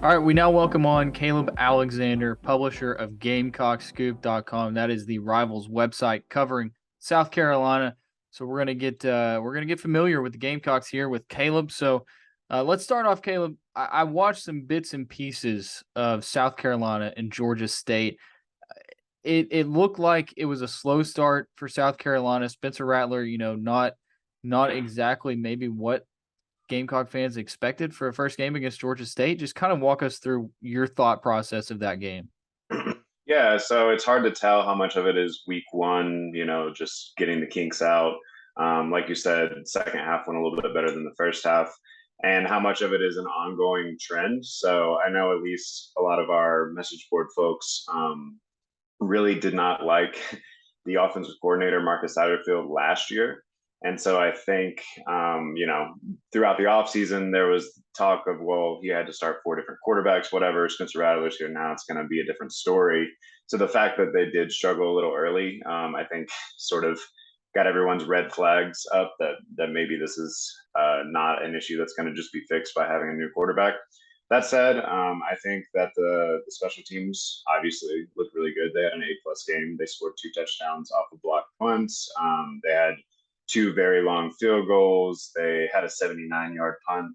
All right, we now welcome on Caleb Alexander, publisher of GamecockScoop.com. That is the Rivals website covering South Carolina. So we're gonna get familiar with the Gamecocks here with Caleb. So let's start off, Caleb. I watched some bits and pieces of South Carolina and Georgia State. It looked like it was a slow start for South Carolina. Spencer Rattler, not exactly maybe what Gamecock fans expected for a first game against Georgia State. Just kind of walk us through your thought process of that game. Yeah, so it's hard to tell how much of it is week one, just getting the kinks out. Like you said, second half went a little bit better than the first half, and how much of it is an ongoing trend. So I know at least a lot of our message board folks really did not like the offensive coordinator, Marcus Satterfield, last year. And so I think, throughout the offseason, there was talk of, well, he had to start four different quarterbacks, whatever. Spencer Rattler's here now. It's going to be a different story. So the fact that they did struggle a little early, I think sort of got everyone's red flags up that maybe this is not an issue that's going to just be fixed by having a new quarterback. That said, I think that the special teams obviously looked really good. They had an A-plus game. They scored two touchdowns off of blocked punts. They had two very long field goals. They had a 79-yard punt.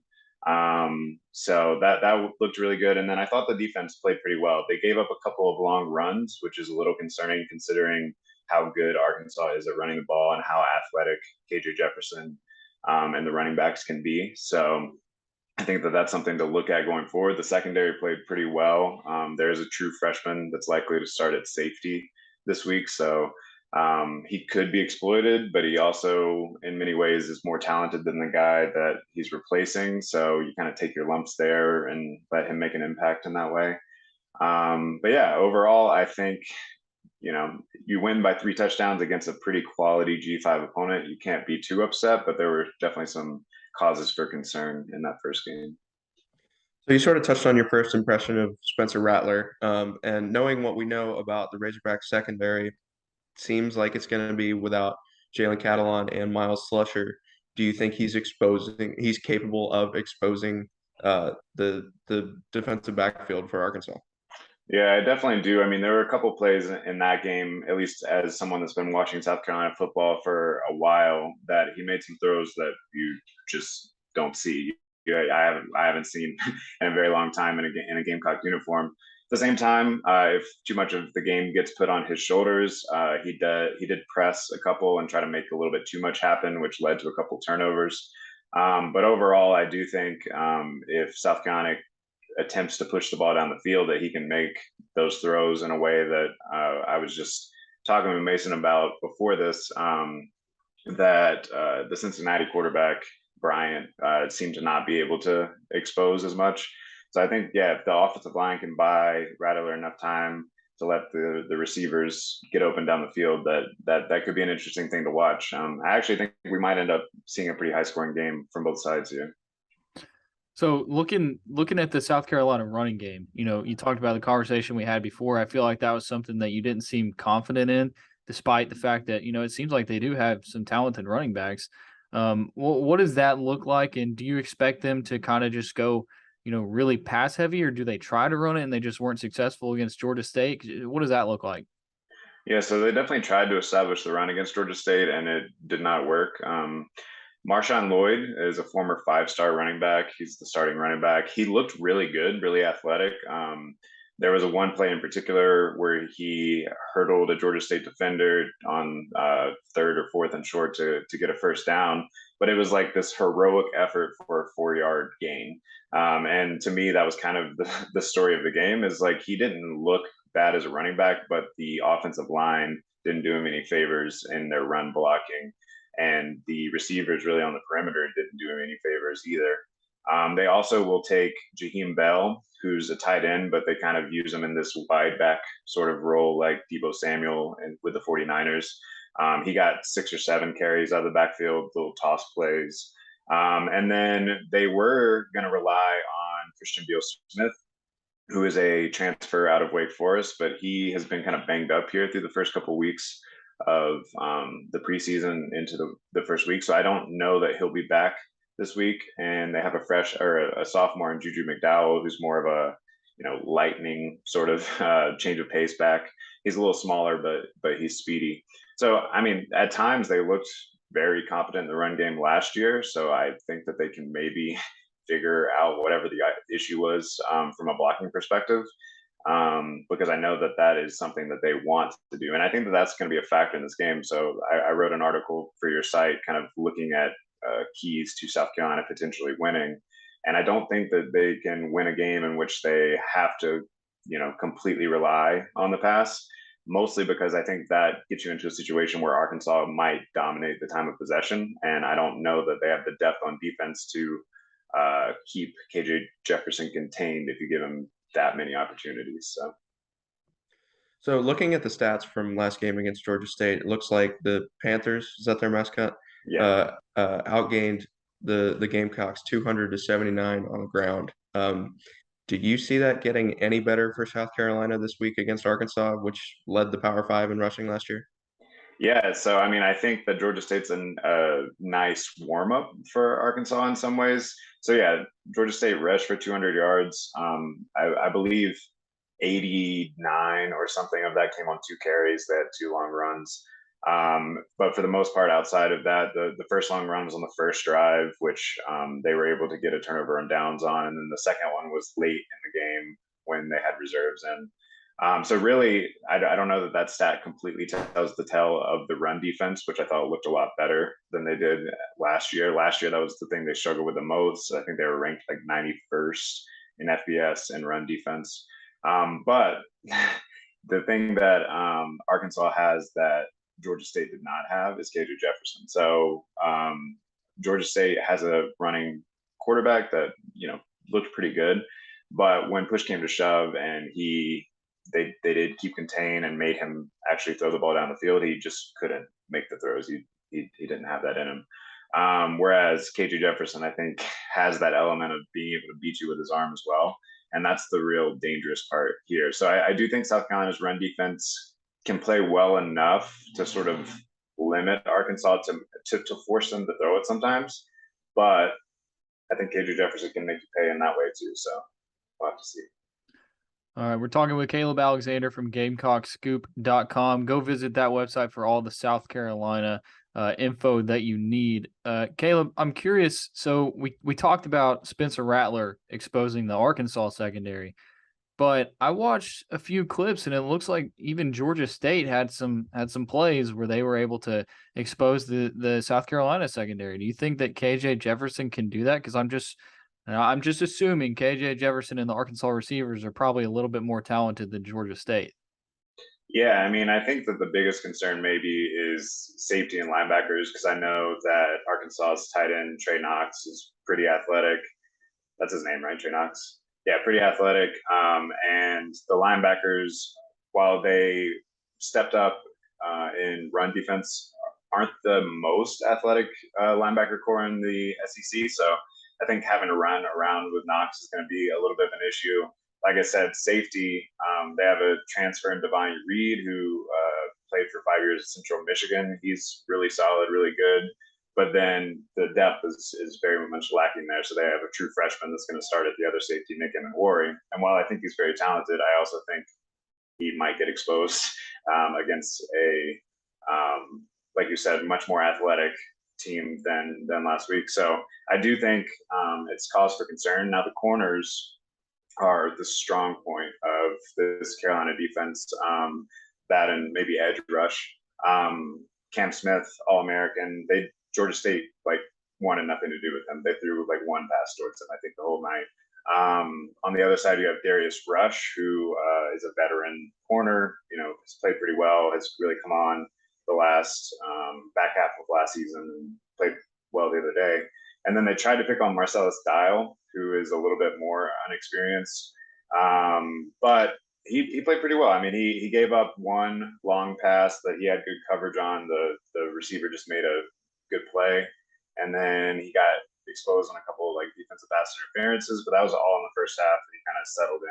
So that looked really good. And then I thought the defense played pretty well. They gave up a couple of long runs, which is a little concerning considering how good Arkansas is at running the ball and how athletic KJ Jefferson and the running backs can be. So I think that that's something to look at going forward. The secondary played pretty well. There is a true freshman that's likely to start at safety this week. So he could be exploited, but he also, in many ways, is more talented than the guy that he's replacing. So you kind of take your lumps there and let him make an impact in that way. But yeah, overall, I think, you win by three touchdowns against a pretty quality G5 opponent. You can't be too upset, but there were definitely some causes for concern in that first game. So you sort of touched on your first impression of Spencer Rattler, and knowing what we know about the Razorback secondary, seems like it's going to be without Jalen Catalon and Miles Slusher. Do you think he's capable of exposing the defensive backfield for Arkansas? Yeah, I definitely do. I mean, there were a couple plays in that game, at least as someone that's been watching South Carolina football for a while, that he made some throws that you just don't see. Yeah, I haven't seen in a very long time in a Gamecock uniform. At the same time, if too much of the game gets put on his shoulders, he did press a couple and try to make a little bit too much happen, which led to a couple turnovers. But overall, I do think if South Carolina attempts to push the ball down the field, that he can make those throws in a way that I was just talking with Mason about before this, that the Cincinnati quarterback, Bryant, seemed to not be able to expose as much. So I think, yeah, if the offensive line can buy Rattler enough time to let the receivers get open down the field, that could be an interesting thing to watch. I actually think we might end up seeing a pretty high scoring game from both sides here. So looking at the South Carolina running game, you talked about the conversation we had before. I feel like that was something that you didn't seem confident in, despite the fact that it seems like they do have some talented running backs. What does that look like, and do you expect them to kind of just go, really pass heavy, or do they try to run it and they just weren't successful against Georgia State? What does that look like? Yeah, so they definitely tried to establish the run against Georgia State, and it did not work. Marshawn Lloyd is a former five-star running back. He's the starting running back. He looked really good, really athletic. There was a one play in particular where he hurdled a Georgia State defender on third or fourth and short to get a first down. But it was like this heroic effort for a 4 yard gain. And to me, that was kind of the story of the game, is like he didn't look bad as a running back, but the offensive line didn't do him any favors in their run blocking. And the receivers really on the perimeter didn't do him any favors either. They also will take Jaheim Bell, who's a tight end, but they kind of use him in this wide back sort of role like Deebo Samuel and with the 49ers. He got 6 or 7 carries out of the backfield, little toss plays. And then they were going to rely on Christian Beal-Smith, who is a transfer out of Wake Forest, but he has been kind of banged up here through the first couple of weeks of the preseason into the first week. So I don't know that he'll be back this week, and they have a sophomore in Juju McDowell, who's more of a lightning sort of change of pace back. He's a little smaller, but he's speedy. So I mean, at times they looked very competent in the run game last year. So I think that they can maybe figure out whatever the issue was from a blocking perspective, because I know that that is something that they want to do. And I think that that's going to be a factor in this game. So I wrote an article for your site kind of looking at keys to South Carolina potentially winning. And I don't think that they can win a game in which they have to, completely rely on the pass, mostly because I think that gets you into a situation where Arkansas might dominate the time of possession. And I don't know that they have the depth on defense to keep KJ Jefferson contained if you give him that many opportunities. So looking at the stats from last game against Georgia State, it looks like the Panthers, is that their mascot? Yeah. Outgained the Gamecocks 200 to 79 on the ground. Do you see that getting any better for South Carolina this week against Arkansas, which led the Power Five in rushing last year? Yeah, so I mean, I think that Georgia State's a nice warm up for Arkansas in some ways. So yeah, Georgia State rushed for 200 yards. I believe 89 or something of that came on 2 carries. They had 2 long runs. But for the most part, outside of that, the first long run was on the first drive, which they were able to get a turnover and downs on. And then the second one was late in the game when they had reserves in. So really, I don't know that that stat completely tells the tale of the run defense, which I thought looked a lot better than they did last year. Last year, that was the thing they struggled with the most. I think they were ranked like 91st in FBS and run defense. But the thing that Arkansas has that Georgia State did not have is KJ Jefferson. So Georgia State has a running quarterback that looked pretty good, but when push came to shove and they did keep contain and made him actually throw the ball down the field, he just couldn't make the throws. He didn't have that in him. Whereas KJ Jefferson, I think, has that element of being able to beat you with his arm as well. And that's the real dangerous part here. So I do think South Carolina's run defense can play well enough to sort of limit Arkansas to force them to throw it sometimes. But I think KJ Jefferson can make you pay in that way too. So we'll have to see. All right, we're talking with Caleb Alexander from GamecockScoop.com. Go visit that website for all the South Carolina info that you need. Caleb, I'm curious. So we talked about Spencer Rattler exposing the Arkansas secondary, but I watched a few clips and it looks like even Georgia State had some plays where they were able to expose the South Carolina secondary. Do you think that KJ Jefferson can do that? Because I'm just assuming KJ Jefferson and the Arkansas receivers are probably a little bit more talented than Georgia State. Yeah, I mean, I think that the biggest concern maybe is safety and linebackers, because I know that Arkansas's tight end Trey Knox is pretty athletic. That's his name, right? Trey Knox. Yeah, pretty athletic. And the linebackers, while they stepped up in run defense, aren't the most athletic linebacker core in the SEC. So I think having to run around with Knox is going to be a little bit of an issue. Like I said, safety, they have a transfer in Devine Reed, who played for 5 years at Central Michigan. He's really solid, really good. But then the depth is very much lacking there. So they have a true freshman that's going to start at the other safety, Nick Emmanwori. And while I think he's very talented, I also think he might get exposed against like you said, much more athletic team than last week. So I do think it's cause for concern. Now the corners are the strong point of this Carolina defense. That and maybe edge rush. Cam Smith, All-American. Georgia State wanted nothing to do with them. They threw one pass towards them, I think, the whole night. On the other side, you have Darius Rush, who is a veteran corner. Has played pretty well. Has really come on the last back half of last season and played well the other day. And then they tried to pick on Marcellus Dial, who is a little bit more unexperienced, but he played pretty well. I mean, he gave up one long pass that he had good coverage on. The receiver just made a good play, and then he got exposed on a couple of defensive pass interferences, but that was all in the first half, and he kind of settled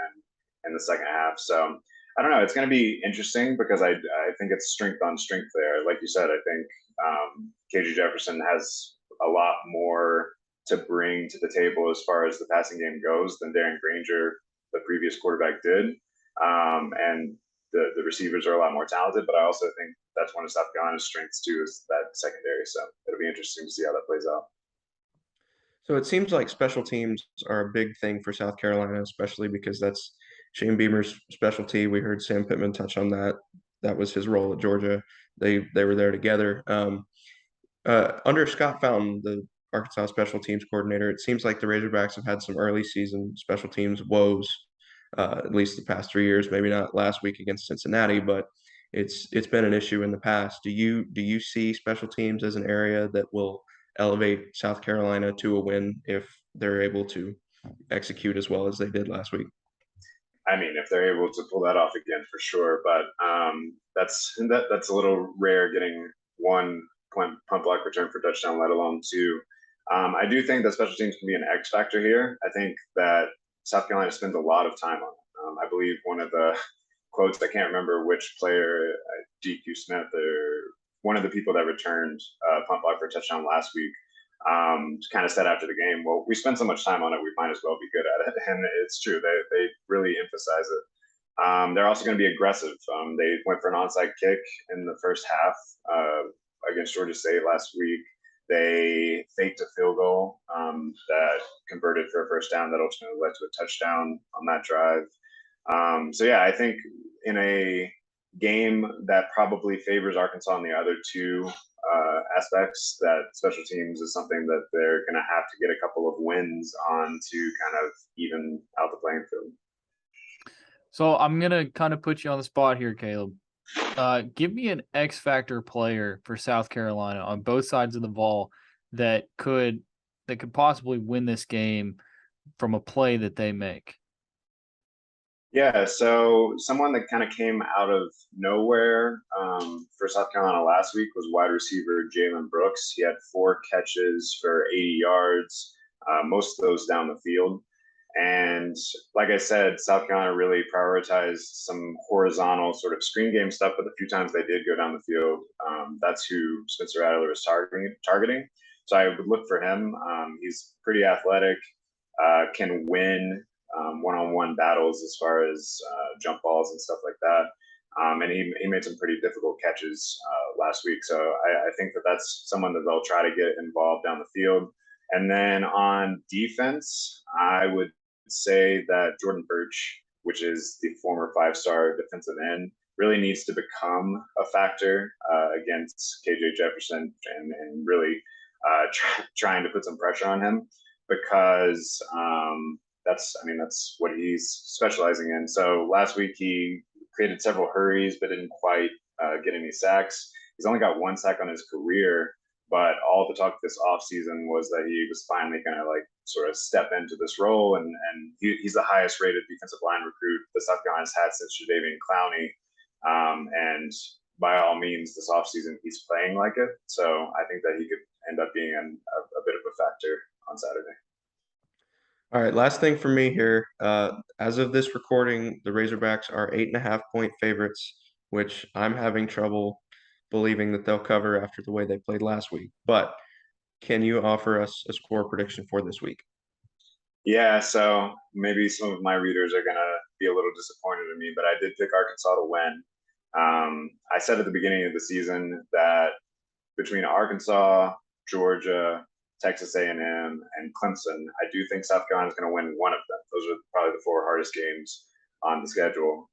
in the second half. So I don't know. It's going to be interesting because I think it's strength on strength there. Like you said, I think KJ Jefferson has a lot more to bring to the table as far as the passing game goes than Darren Granger, the previous quarterback, did. And the receivers are a lot more talented, but I also think that's one of South Carolina's strengths too, is that secondary. So it'll be interesting to see how that plays out. So it seems like special teams are a big thing for South Carolina, especially because that's Shane Beamer's specialty. We heard Sam Pittman touch on that. That was his role at Georgia. They were there together. Under Scott Fountain, the Arkansas special teams coordinator, it seems like the Razorbacks have had some early season special teams woes, at least the past 3 years. Maybe not last week against Cincinnati, but it's been an issue in the past. Do you see special teams as an area that will elevate South Carolina to a win if they're able to execute as well as they did last week? I mean, if they're able to pull that off again, for sure. But that's a little rare, getting one punt block return for touchdown, let alone two. I do think that special teams can be an X factor here. I think that South Carolina spends a lot of time on it. I believe one of the quotes, I can't remember which player, DQ Smith or one of the people that returned punt block for a touchdown last week, kind of said after the game, well, we spent so much time on it, we might as well be good at it. And it's true. They really emphasize it. They're also going to be aggressive. They went for an onside kick in the first half against Georgia State last week. They faked a field goal that converted for a first down that ultimately led to a touchdown on that drive. So, yeah, I think in a game that probably favors Arkansas on the other two aspects, that special teams is something that they're going to have to get a couple of wins on to kind of even out the playing field. So I'm going to kind of put you on the spot here, Caleb. Give me an X Factor player for South Carolina on both sides of the ball that could possibly win this game from a play that they make. Yeah, so someone that kind of came out of nowhere for South Carolina last week was wide receiver Jalen Brooks. He had 4 catches for 80 yards, most of those down the field. And like I said, South Carolina really prioritized some horizontal sort of screen game stuff, but the few times they did go down the field, that's who Spencer Rattler was targeting. So I would look for him. He's pretty athletic, can win one-on-one battles as far as jump balls and stuff like that. And he made some pretty difficult catches last week. So I think that that's someone that they'll try to get involved down the field. And then on defense, I would say that Jordan Birch, which is the former 5-star defensive end, really needs to become a factor against KJ Jefferson and really trying to put some pressure on him, because that's what he's specializing in. So last week he created several hurries, but didn't quite get any sacks. He's only got 1 sack on his career, but all the talk this offseason was that he was finally going to sort of step into this role. And he's the highest rated defensive line recruit the South Carolina's had since Jadeveon Clowney. And by all means, this offseason, he's playing like it. So I think that he could end up being a bit of a factor on Saturday. All right, last thing for me here. As of this recording, the Razorbacks are 8.5-point favorites, which I'm having trouble believing that they'll cover after the way they played last week. But can you offer us a score prediction for this week? Yeah, so maybe some of my readers are going to be a little disappointed in me, but I did pick Arkansas to win. I said at the beginning of the season that between Arkansas, Georgia, Texas A&M, and Clemson, I do think South Carolina is going to win one of them. Those are probably the 4 hardest games on the schedule.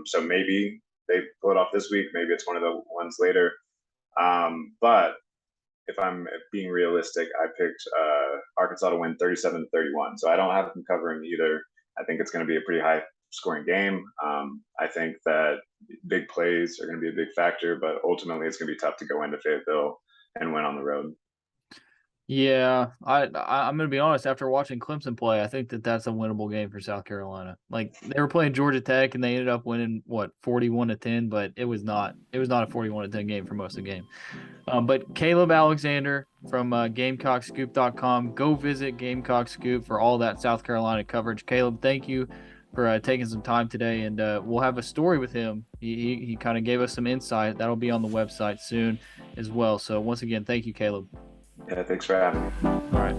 So maybe they pull it off this week. Maybe it's one of the ones later. But if I'm being realistic, I picked Arkansas to win 37-31. So I don't have them covering either. I think it's going to be a pretty high scoring game. I think that big plays are going to be a big factor, but ultimately it's going to be tough to go into Fayetteville and win on the road. Yeah, I'm going to be honest. After watching Clemson play, I think that that's a winnable game for South Carolina. Like, they were playing Georgia Tech and they ended up winning 41-10, but it was not a 41-10 game for most of the game. But Caleb Alexander from GamecockScoop.com. Go visit Gamecock Scoop for all that South Carolina coverage. Caleb, thank you for taking some time today, and we'll have a story with him. He kind of gave us some insight. That'll be on the website soon as well. So once again, thank you, Caleb. Yeah, thanks for having me. All right.